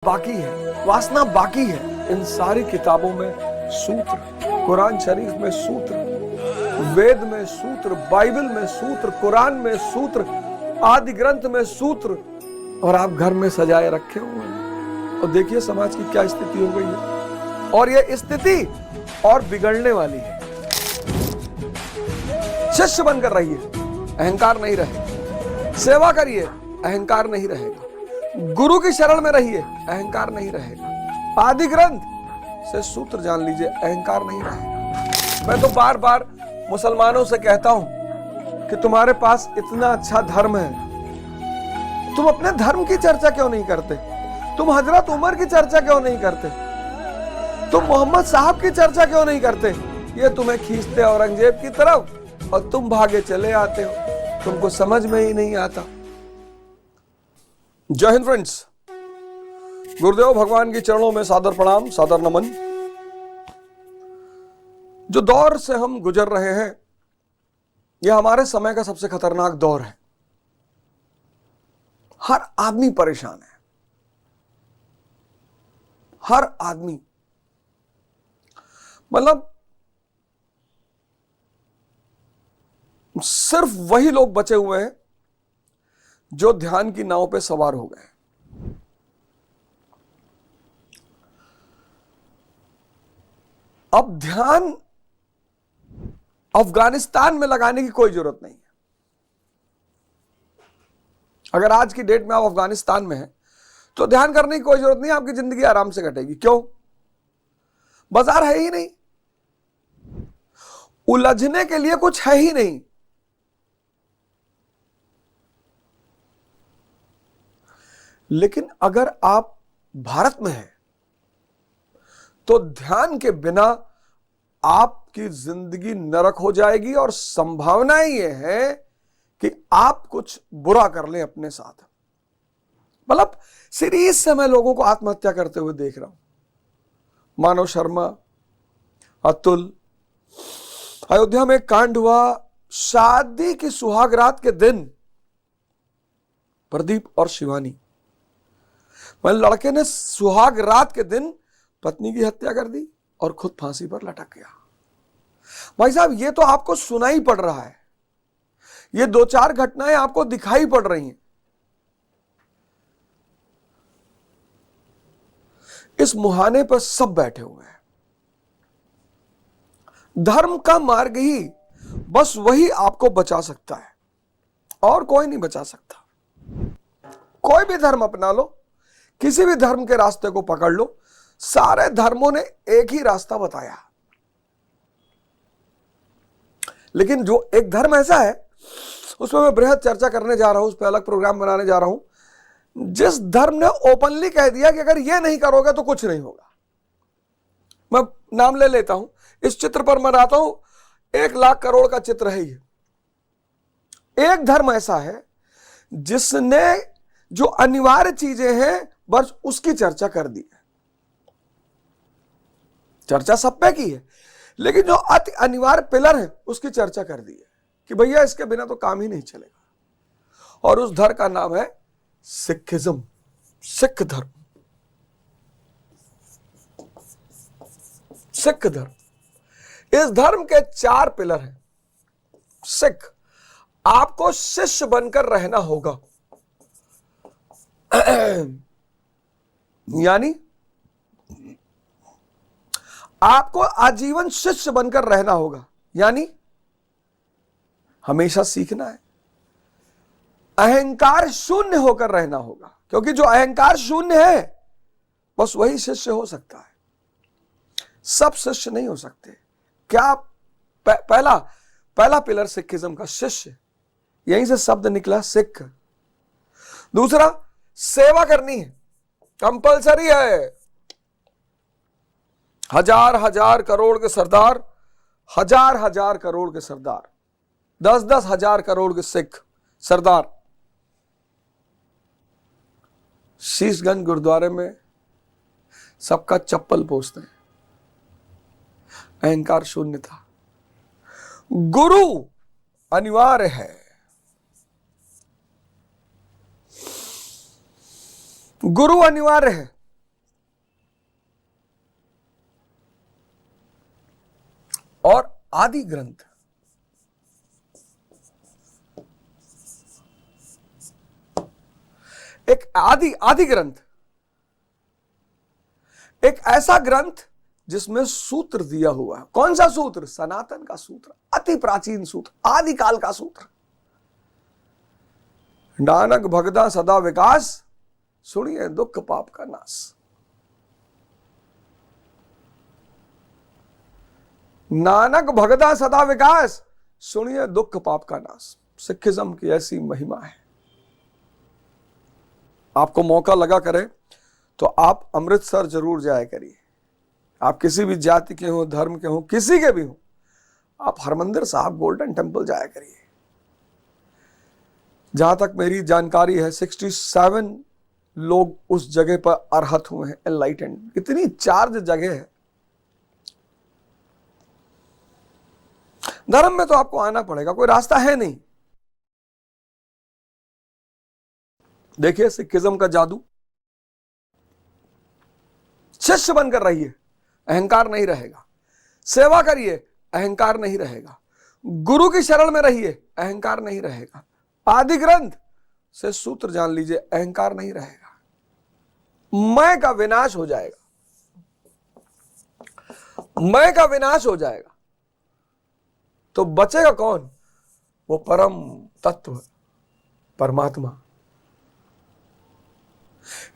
बाकी है, वासना बाकी है। इन सारी किताबों में सूत्र, कुरान शरीफ में सूत्र, वेद में सूत्र, बाइबल में सूत्र, कुरान में सूत्र, आदि ग्रंथ में सूत्र, और आप घर में सजाए रखे हुए हैं। और देखिए समाज की क्या स्थिति हो गई है, और यह स्थिति और बिगड़ने वाली है। शिष्य बनकर रहिए, अहंकार नहीं रहेगा। सेवा करिए, अहंकार नहीं रहेगा। गुरु की शरण में रहिए, अहंकार नहीं रहेगा। आदि ग्रंथ से सूत्र जान लीजिए, अहंकार नहीं रहेगा। मैं तो बार बार मुसलमानों से कहता हूं कि तुम्हारे पास इतना अच्छा धर्म है, तुम अपने धर्म की चर्चा क्यों नहीं करते? तुम हजरत उमर की चर्चा क्यों नहीं करते? तुम मोहम्मद साहब की चर्चा क्यों नहीं करते? ये तुम्हें खींचते औरंगजेब की तरफ और तुम भागे चले आते हो। तुमको समझ में ही नहीं आता। जय हिंद फ्रेंड्स, गुरुदेव भगवान के चरणों में सादर प्रणाम, सादर नमन। जो दौर से हम गुजर रहे हैं, यह हमारे समय का सबसे खतरनाक दौर है। हर आदमी परेशान है, हर आदमी। मतलब सिर्फ वही लोग बचे हुए हैं जो ध्यान की नाव पे सवार हो गए। अब ध्यान अफगानिस्तान में लगाने की कोई जरूरत नहीं है। अगर आज की डेट में आप अफगानिस्तान में हैं तो ध्यान करने की कोई जरूरत नहीं, आपकी जिंदगी आराम से कटेगी। क्यों? बाजार है ही नहीं, उलझने के लिए कुछ है ही नहीं। लेकिन अगर आप भारत में हैं तो ध्यान के बिना आपकी जिंदगी नरक हो जाएगी, और संभावनाएं यह है कि आप कुछ बुरा कर लें अपने साथ। मतलब सीरीज से मैं लोगों को आत्महत्या करते हुए देख रहा हूं। मानव शर्मा, अतुल, अयोध्या में कांड हुआ, शादी की सुहागरात के दिन प्रदीप और शिवानी, लड़के ने सुहाग रात के दिन पत्नी की हत्या कर दी और खुद फांसी पर लटक गया। भाई साहब, ये तो आपको सुनाई पड़ रहा है, ये दो चार घटनाएं आपको दिखाई पड़ रही हैं। इस मुहाने पर सब बैठे हुए हैं। धर्म का मार्ग ही बस वही आपको बचा सकता है, और कोई नहीं बचा सकता। कोई भी धर्म अपना लो, किसी भी धर्म के रास्ते को पकड़ लो, सारे धर्मों ने एक ही रास्ता बताया। लेकिन जो एक धर्म ऐसा है, उसमें मैं बृहद चर्चा करने जा रहा हूं, उस पर अलग प्रोग्राम बनाने जा रहा हूं, जिस धर्म ने ओपनली कह दिया कि अगर ये नहीं करोगे तो कुछ नहीं होगा। मैं नाम ले लेता हूं, इस चित्र पर मैं आता हूं, 1,00,000 करोड़ का चित्र है ये। एक धर्म ऐसा है जिसने जो अनिवार्य चीजें हैं बस उसकी चर्चा कर दी है। चर्चा सब पे की है, लेकिन जो अति अनिवार्य पिलर है उसकी चर्चा कर दी है कि भैया इसके बिना तो काम ही नहीं चलेगा। और उस धर्म का नाम है सिखिज्म, सिख धर्म। सिख धर्म, इस धर्म के 4 पिलर हैं। सिख, आपको शिष्य बनकर रहना होगा, यानी आपको आजीवन शिष्य बनकर रहना होगा, यानी हमेशा सीखना है। अहंकार शून्य होकर रहना होगा, क्योंकि जो अहंकार शून्य है बस वही शिष्य हो सकता है। सब शिष्य नहीं हो सकते। क्या पहला पिलर सिखिज्म का, शिष्य, यहीं से शब्द निकला सिख। दूसरा, सेवा करनी है, कंपलसरी है। हजार करोड़ के सरदार, हजार करोड़ के सरदार, 10 हजार करोड़ के सिख सरदार शीशगंज गुरुद्वारे में सबका चप्पल पोंछते हैं। अहंकार शून्य था। गुरु अनिवार्य है। गुरु अनिवार्य है। और आदि ग्रंथ। एक आदि ग्रंथ, एक ऐसा ग्रंथ जिसमें सूत्र दिया हुआ है। कौन सा सूत्र? सनातन का सूत्र, अति प्राचीन सूत्र, आदिकाल का सूत्र। नानक भगता सदा विकास, सुनिए दुख पाप का नाश। नानक भगता सदा विकास, सुनिए दुख पाप का नाश। सिखिज्म की ऐसी महिमा है। आपको मौका लगा करे तो आप अमृतसर जरूर जाया करिए। आप किसी भी जाति के हो, धर्म के हो, किसी के भी हो, आप हरमंदिर साहब गोल्डन टेम्पल जाया करिए। जहां तक मेरी जानकारी है 67 लोग उस जगह पर अरहत हुए हैं, एनलाइटेंड। इतनी चार्ज जगह है। धर्म में तो आपको आना पड़ेगा, कोई रास्ता है नहीं। देखिए सिखिज्म का जादू। शिष्य बनकर रहिए, अहंकार नहीं रहेगा। सेवा करिए, अहंकार नहीं रहेगा। गुरु की शरण में रहिए, अहंकार नहीं रहेगा। आदि ग्रंथ से सूत्र जान लीजिए, अहंकार नहीं रहेगा। मैं का विनाश हो जाएगा। मैं का विनाश हो जाएगा तो बचेगा कौन? वो परम तत्व परमात्मा।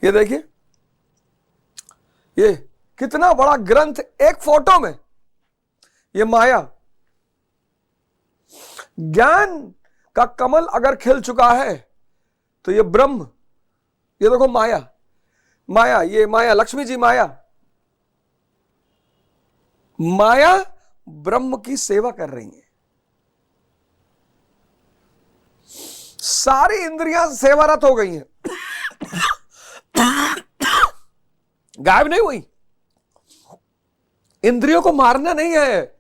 ये देखिए, ये कितना बड़ा ग्रंथ एक फोटो में। ये माया, ज्ञान का कमल अगर खिल चुका है तो ये ब्रह्म, ये देखो माया, माया, ये माया, लक्ष्मी जी माया। माया ब्रह्म की सेवा कर रही है। सारी इंद्रियां सेवारत हो गई हैं। गायब नहीं हुई। इंद्रियों को मारना नहीं है।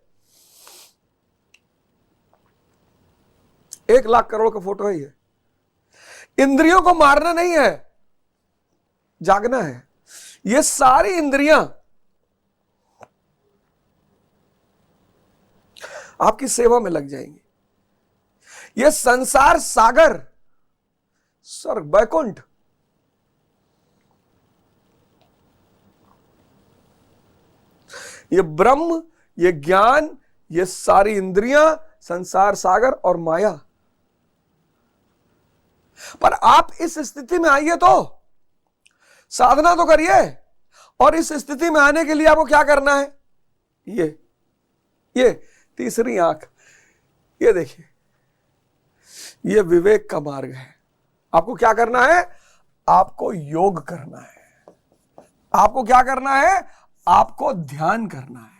1 लाख करोड़ का फोटो है ये। इंद्रियों को मारना नहीं है, जागना है। ये सारी इंद्रियां आपकी सेवा में लग जाएंगी। ये संसार सागर, स्वर्ग, वैकुंठ, ये ब्रह्म, ये ज्ञान, ये सारी इंद्रियां, संसार सागर और माया। पर आप इस स्थिति में आइए तो साधना तो करिए। और इस स्थिति में आने के लिए आपको क्या करना है? ये तीसरी आंख, ये देखिए, ये विवेक का मार्ग है। आपको क्या करना है? आपको योग करना है। आपको क्या करना है? आपको ध्यान करना है।